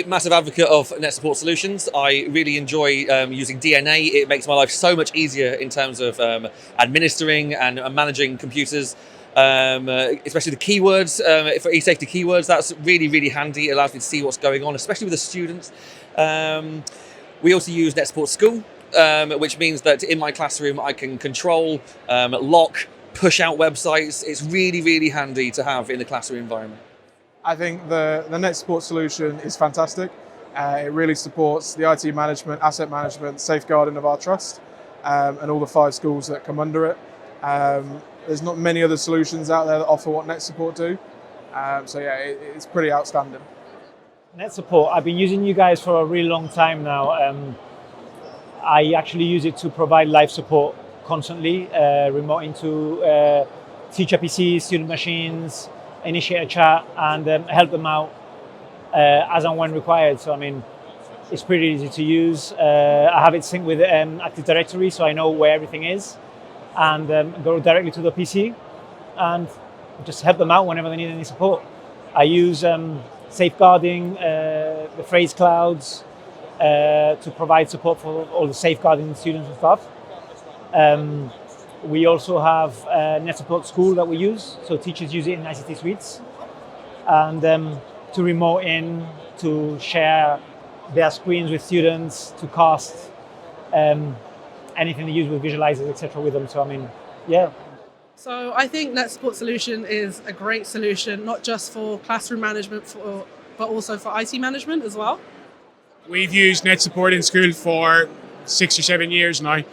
a massive advocate of net support solutions. I really enjoy using DNA. It makes my life so much easier in terms of administering and managing computers, especially the keywords, for e-safety keywords. That's really, really handy. It allows me to see what's going on, especially with the students. We also use Net Support School, which means that in my classroom I can control, lock, push out websites. It's really, really handy to have in the classroom environment. I think the net support solution is fantastic. It really supports the IT management, asset management, safeguarding of our trust, and all the 5 schools that come under it. There's not many other solutions out there that offer what net support do. So yeah, it's pretty outstanding. Net support, I've been using you guys for a really long time now. I actually use it to provide live support constantly, remote into teacher PCs, student machines, initiate a chat and help them out as and when required. So I mean, it's pretty easy to use. I have it synced with Active Directory, so I know where everything is, and go directly to the PC and just help them out whenever they need any support. I use safeguarding, the phrase clouds, to provide support for all the safeguarding students and stuff. We also have Net Support School that we use, so teachers use it in ICT suites, and to remote in, to share their screens with students, to cast anything they use with visualizers, etc. with them. So I mean, yeah. So I think Net Support Solution is a great solution, not just for classroom management, but also for IT management as well. We've used Net Support in school for 6 or 7 years now.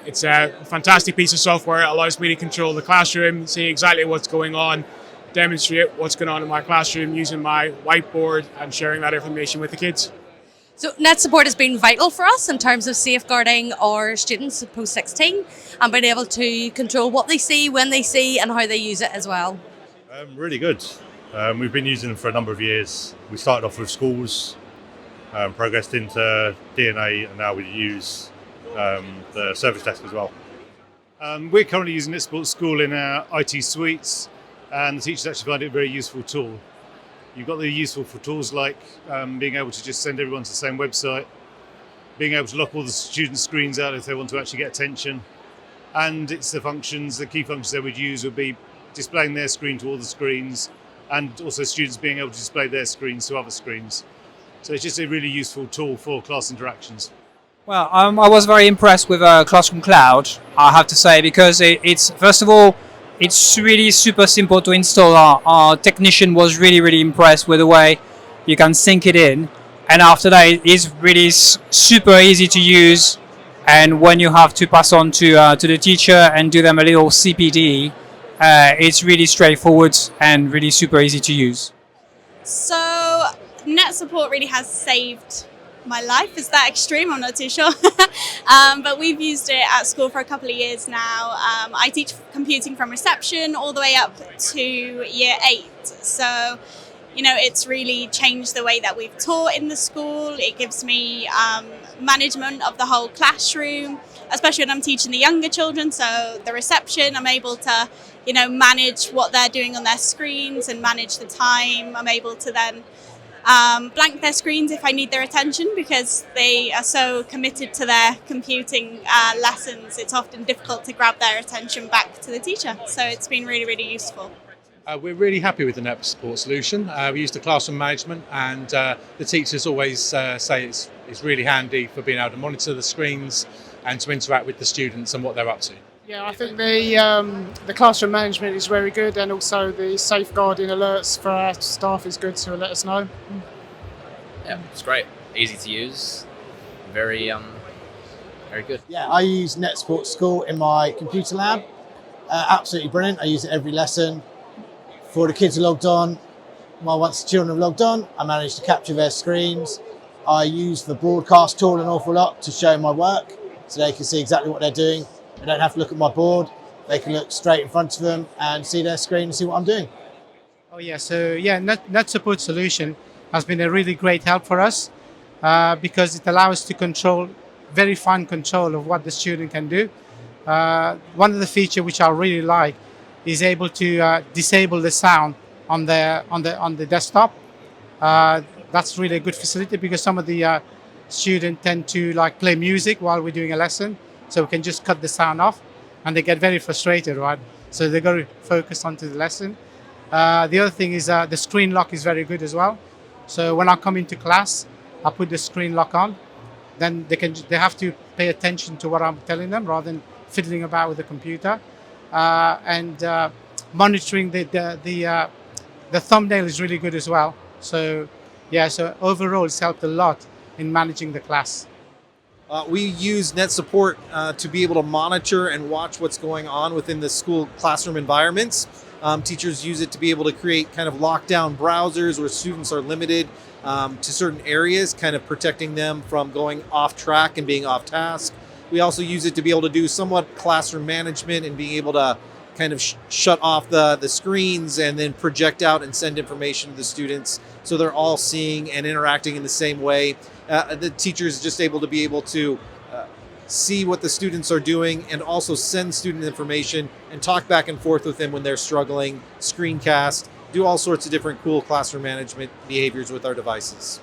It's a fantastic piece of software. It allows me to control the classroom, see exactly what's going on, demonstrate what's going on in my classroom using my whiteboard and sharing that information with the kids. So net support has been vital for us in terms of safeguarding our students post-16 and being able to control what they see, when they see and how they use it as well. Really good. We've been using them for a number of years. We started off with schools, progressed into DNA, and now we use the service desk as well. We're currently using Net Support School in our IT suites, and the teachers actually find it a very useful tool. You've got the useful for tools like being able to just send everyone to the same website, being able to lock all the students' screens out if they want to actually get attention, and it's the key functions they would use would be displaying their screen to all the screens, and also students being able to display their screens to other screens. So it's just a really useful tool for class interactions. Well, I was very impressed with Classroom Cloud, I have to say, because it's first of all, it's really super simple to install. Our technician was really impressed with the way you can sync it in, and after that, it is really super easy to use. And when you have to pass on to the teacher and do them a little CPD, it's really straightforward and really super easy to use. So net support really has saved my life. Is that extreme? I'm not too sure. But we've used it at school for a couple of years now. I teach computing from reception all the way up to year 8. So, you know, it's really changed the way that we've taught in the school. It gives me management of the whole classroom, especially when I'm teaching the younger children. So the reception, I'm able to, you know, manage what they're doing on their screens and manage the time. I'm able to then blank their screens if I need their attention, because they are so committed to their computing lessons. It's often difficult to grab their attention back to the teacher. So it's been really useful. We're really happy with the Net Support solution. We use the classroom management, and the teachers always say it's really handy for being able to monitor the screens and to interact with the students and what they're up to. Yeah, I think the classroom management is very good, and also the safeguarding alerts for our staff is good to let us know. Yeah, it's great. Easy to use. Very good. Yeah, I use Net Support School in my computer lab. Absolutely brilliant. I use it every lesson. For the kids who logged on, well, once the children have logged on, I manage to capture their screens. I use the broadcast tool an awful lot to show my work, so they can see exactly what they're doing. They don't have to look at my board. They can look straight in front of them and see their screen and see what I'm doing. Oh yeah, so yeah, Net Support solution has been a really great help for us because it allows us to control, very fine control of what the student can do. One of the features which I really like is able to disable the sound on the desktop. that's really a good facility because some of the students tend to like play music while we're doing a lesson, so we can just cut the sound off, and they get very frustrated, right? So they got to focus onto the lesson. The other thing is the screen lock is very good as well. So when I come into class, I put the screen lock on. Then they have to pay attention to what I'm telling them rather than fiddling about with the computer. And monitoring the thumbnail is really good as well. So yeah, so overall it's helped a lot in managing the class. We use Net Support to be able to monitor and watch what's going on within the school classroom environments. Teachers use it to be able to create kind of lockdown browsers where students are limited to certain areas, kind of protecting them from going off track and being off task. We also use it to be able to do somewhat classroom management and being able to kind of shut off the screens and then project out and send information to the students so they're all seeing and interacting in the same way. The teacher is just able to see what the students are doing and also send student information and talk back and forth with them when they're struggling, screencast, do all sorts of different cool classroom management behaviors with our devices.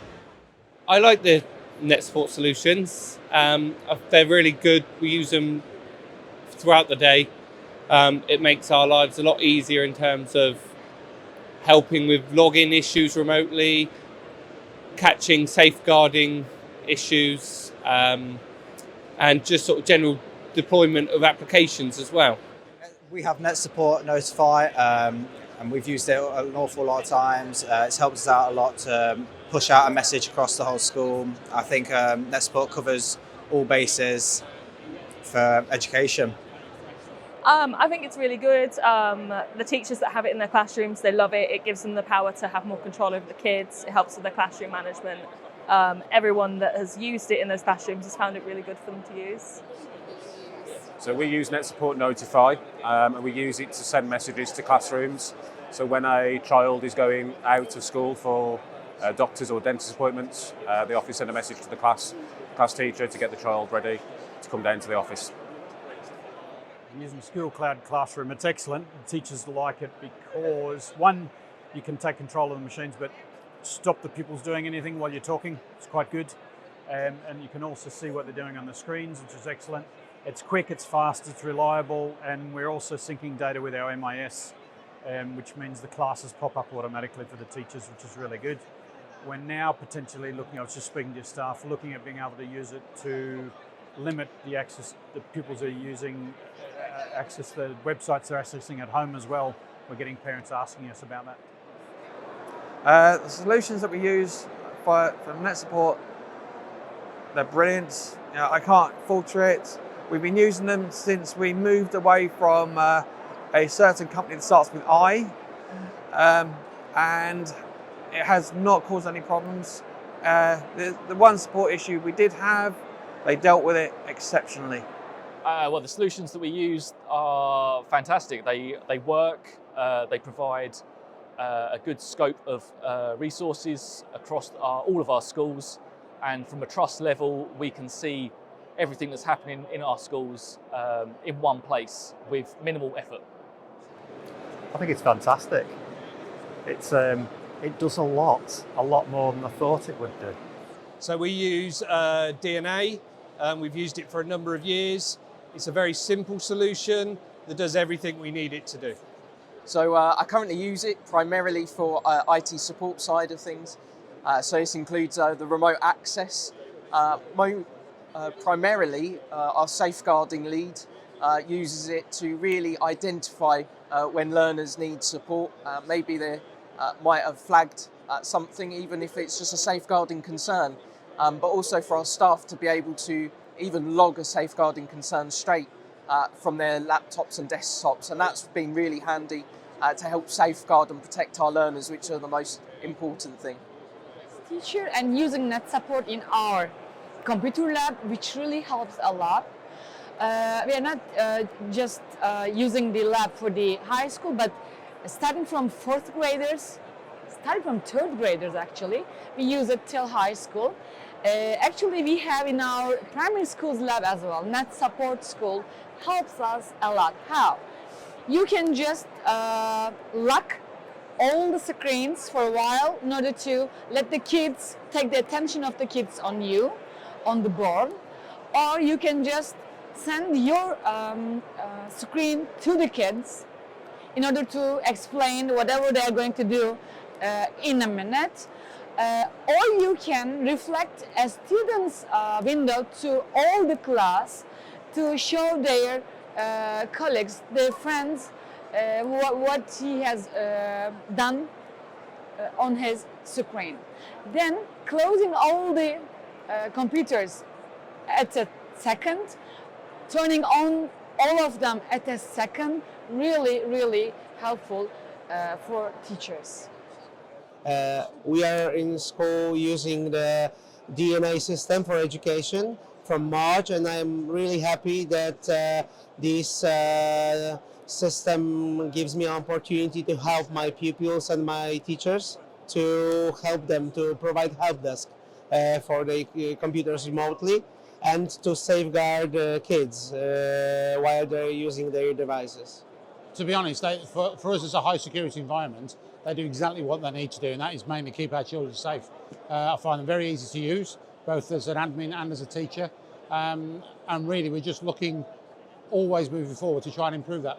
I like the Net Support solutions. They're really good. We use them throughout the day. It makes our lives a lot easier in terms of helping with login issues remotely, catching safeguarding issues, and just sort of general deployment of applications as well. We have Net Support Notify, and we've used it an awful lot of times. It's helped us out a lot to push out a message across the whole school. I think Net Support covers all bases for education. I think it's really good. The teachers that have it in their classrooms, they love it. It gives them the power to have more control over the kids. It helps with their classroom management. Everyone that has used it in those classrooms has found it really good for them to use. So we use Net Support Notify, and we use it to send messages to classrooms. So when a child is going out of school for doctor's or dentist appointments, the office send a message to the class teacher to get the child ready to come down to the office. Using School Cloud Classroom, it's excellent. The teachers like it because, one, you can take control of the machines, but stop the pupils doing anything while you're talking. It's quite good. And you can also see what they're doing on the screens, which is excellent. It's quick, it's fast, it's reliable, and we're also syncing data with our MIS, which means the classes pop up automatically for the teachers, which is really good. We're now potentially looking, I was just speaking to your staff, looking at being able to use it to limit the access the pupils are using, access the websites they're accessing at home as well. We're getting parents asking us about that. The solutions that we use for Net Support, they're brilliant. You know, I can't falter it. We've been using them since we moved away from a certain company that starts with I, and it has not caused any problems. The one support issue we did have, they dealt with it exceptionally. Well, the solutions that we use are fantastic. They work, they provide a good scope of resources across all of our schools, and from a trust level we can see everything that's happening in our schools in one place with minimal effort. I think it's fantastic. It does a lot more than I thought it would do. So we use DNA. We've used it for a number of years. It's a very simple solution that does everything we need it to do. So I currently use it primarily for IT support side of things. So this includes the remote access. Primarily, our safeguarding lead uses it to really identify when learners need support. Maybe they might have flagged something, even if it's just a safeguarding concern, but also for our staff to be able to even log a safeguarding concern straight from their laptops and desktops, and that's been really handy to help safeguard and protect our learners, which are the most important thing. Teacher and using Net Support in our computer lab, which really helps a lot. We are not just using the lab for the high school, but starting from fourth graders, starting from third graders actually, we use it till high school. Actually, we have in our primary schools lab as well. Net Support School helps us a lot. How? You can just lock all the screens for a while in order to let the kids take the attention of the kids on you, on the board, or you can just send your screen to the kids in order to explain whatever they are going to do in a minute. Or you can reflect a student's window to all the class to show their colleagues, their friends, what he has done on his screen. Then closing all the computers at a second, turning on all of them at a second, really helpful for teachers. We are in school using the DNA system for education from March, and I'm really happy that this system gives me an opportunity to help my pupils and my teachers, to help them to provide help desk for the computers remotely, and to safeguard kids while they're using their devices. To be honest, for us as a high security environment, they do exactly what they need to do, and that is mainly keep our children safe. I find them very easy to use, both as an admin and as a teacher, and really we're just looking, always moving forward to try and improve that.